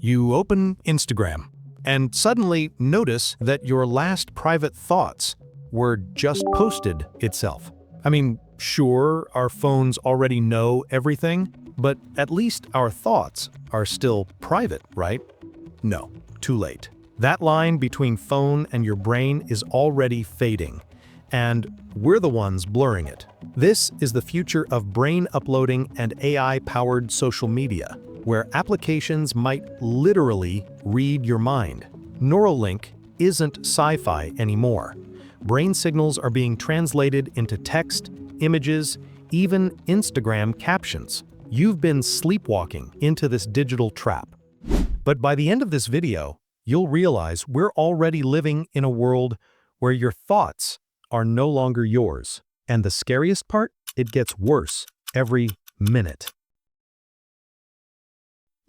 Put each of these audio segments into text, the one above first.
You open Instagram and suddenly notice that your last private thoughts were just posted itself. I mean, sure, our phones already know everything, but at least our thoughts are still private, right? No, too late. That line between phone and your brain is already fading, and we're the ones blurring it. This is the future of brain uploading and AI-powered social media, where applications might literally read your mind. Neuralink isn't sci-fi anymore. Brain signals are being translated into text, images, even Instagram captions. You've been sleepwalking into this digital trap. But by the end of this video, you'll realize we're already living in a world where your thoughts are no longer yours. And the scariest part, it gets worse every minute.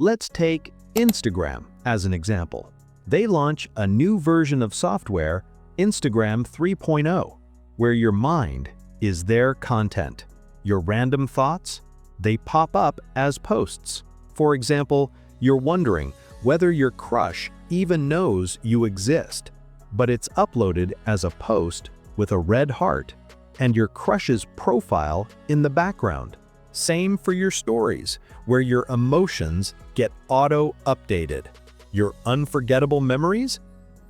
Let's take Instagram as an example. They launch a new version of software, Instagram 3.0, where your mind is their content. Your random thoughts, they pop up as posts. For example, you're wondering whether your crush even knows you exist, but it's uploaded as a post with a red heart and your crush's profile in the background. Same for your stories, where your emotions get auto-updated. Your unforgettable memories?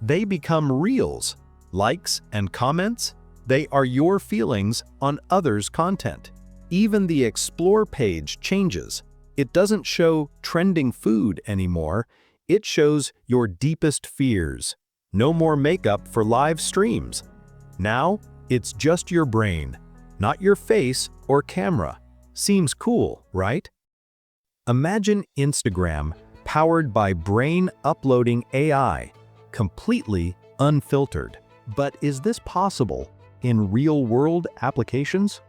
They become reels. Likes and comments? They are your feelings on others' content. Even the Explore page changes. It doesn't show trending food anymore. It shows your deepest fears. No more makeup for live streams. Now, it's just your brain, not your face or camera. Seems cool, right? Imagine Instagram powered by brain uploading AI, completely unfiltered. But is this possible in real-world applications?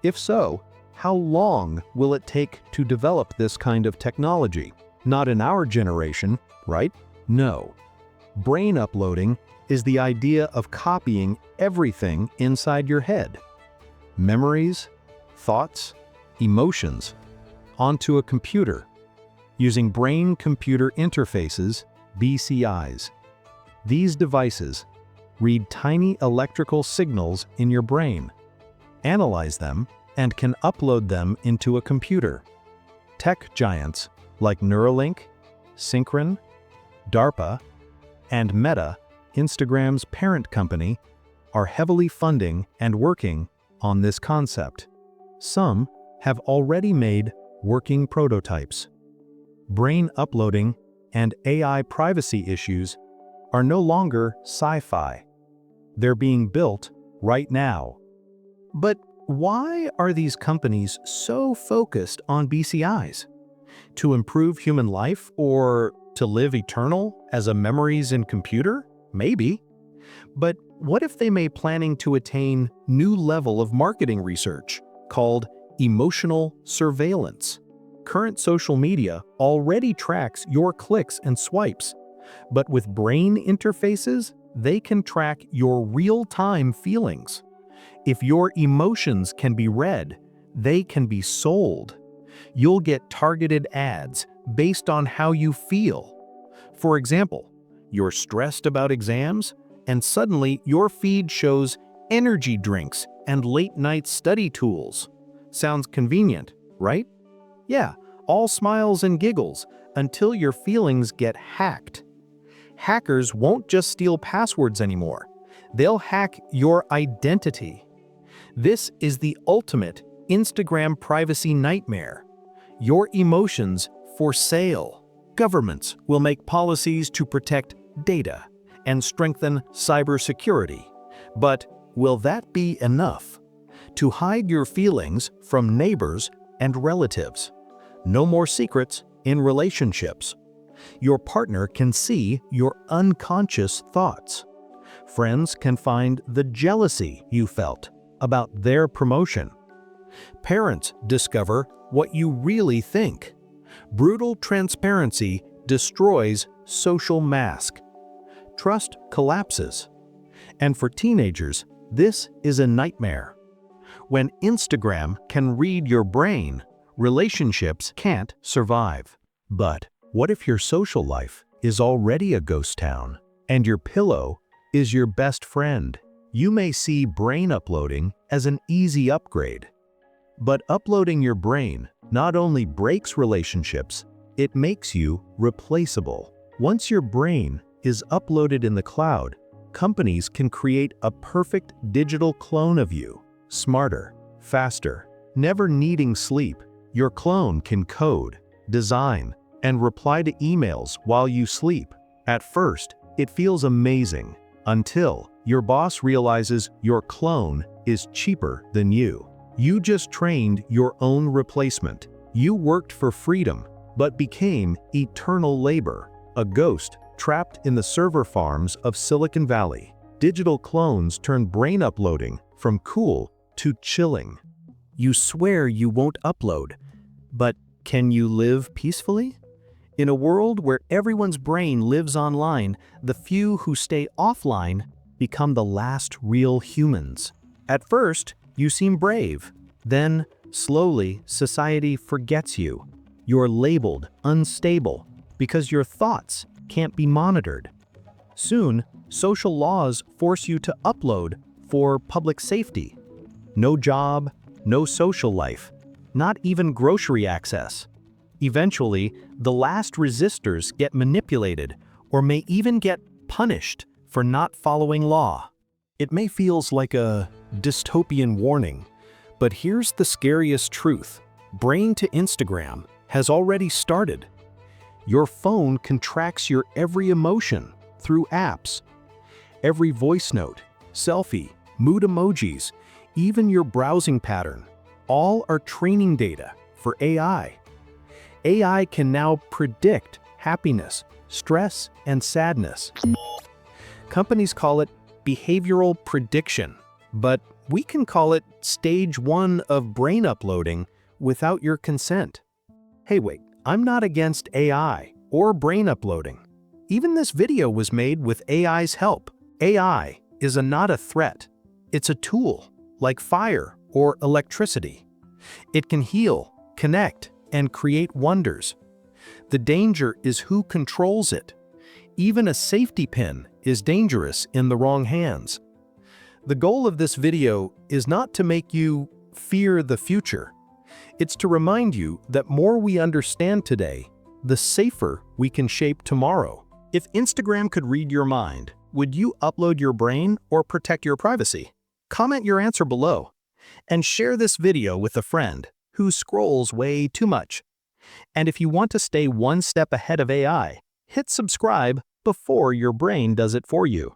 If so, how long will it take to develop this kind of technology? Not in our generation, right? No. Brain uploading is the idea of copying everything inside your head. Memories, thoughts, emotions, onto a computer, using brain-computer interfaces, BCIs. These devices read tiny electrical signals in your brain, analyze them, and can upload them into a computer. Tech giants like Neuralink, Synchron, DARPA, and Meta, Instagram's parent company, are heavily funding and working on this concept. Some have already made working prototypes. Brain uploading and AI privacy issues are no longer sci-fi. They're being built right now. But why are these companies so focused on BCIs? To improve human life or to live eternal as a memories in computer? Maybe. But what if they may planning to attain new level of marketing research called emotional surveillance? Current social media already tracks your clicks and swipes, but with brain interfaces, they can track your real-time feelings. If your emotions can be read, they can be sold. You'll get targeted ads based on how you feel. For example, you're stressed about exams, and suddenly your feed shows energy drinks and late-night study tools. Sounds convenient, right? Yeah, all smiles and giggles until your feelings get hacked. Hackers won't just steal passwords anymore. They'll hack your identity. This is the ultimate Instagram privacy nightmare. Your emotions for sale. Governments will make policies to protect data and strengthen cybersecurity. But will that be enough? To hide your feelings from neighbors and relatives. No more secrets in relationships. Your partner can see your unconscious thoughts. Friends can find the jealousy you felt about their promotion. Parents discover what you really think. Brutal transparency destroys social mask. Trust collapses. And for teenagers, this is a nightmare. When Instagram can read your brain, relationships can't survive. But What if your social life is already a ghost town, and your pillow is your best friend? You may see brain uploading as an easy upgrade. But uploading your brain not only breaks relationships, it makes you replaceable. Once your brain is uploaded in the cloud, companies can create a perfect digital clone of you. Smarter, faster, never needing sleep. Your clone can code, design, and reply to emails while you sleep. At first, it feels amazing until your boss realizes your clone is cheaper than you. You just trained your own replacement. You worked for freedom, but became eternal labor, a ghost trapped in the server farms of Silicon Valley. Digital clones turn brain uploading from cool to chilling. You swear you won't upload, but can you live peacefully? In a world where everyone's brain lives online, the few who stay offline become the last real humans. At first, you seem brave. Then, slowly, society forgets you. You're labeled unstable because your thoughts can't be monitored. Soon, social laws force you to upload for public safety. No job, no social life, not even grocery access. Eventually, the last resistors get manipulated or may even get punished for not following law. It may feel like a dystopian warning, but here's the scariest truth. Brain to Instagram has already started. Your phone can track your every emotion through apps. Every voice note, selfie, mood emojis, even your browsing pattern, all are training data for AI. AI can now predict happiness, stress, and sadness. Companies call it behavioral prediction, but we can call it stage 1 of brain uploading without your consent. Hey, wait, I'm not against AI or brain uploading. Even this video was made with AI's help. AI is not a threat. It's a tool, like fire or electricity. It can heal, connect, and create wonders. The danger is who controls it. Even a safety pin is dangerous in the wrong hands. The goal of this video is not to make you fear the future. It's to remind you that more we understand today, the safer we can shape tomorrow. If Instagram could read your mind, would you upload your brain or protect your privacy? Comment your answer below and share this video with a friend who scrolls way too much. And if you want to stay one step ahead of AI, hit subscribe before your brain does it for you.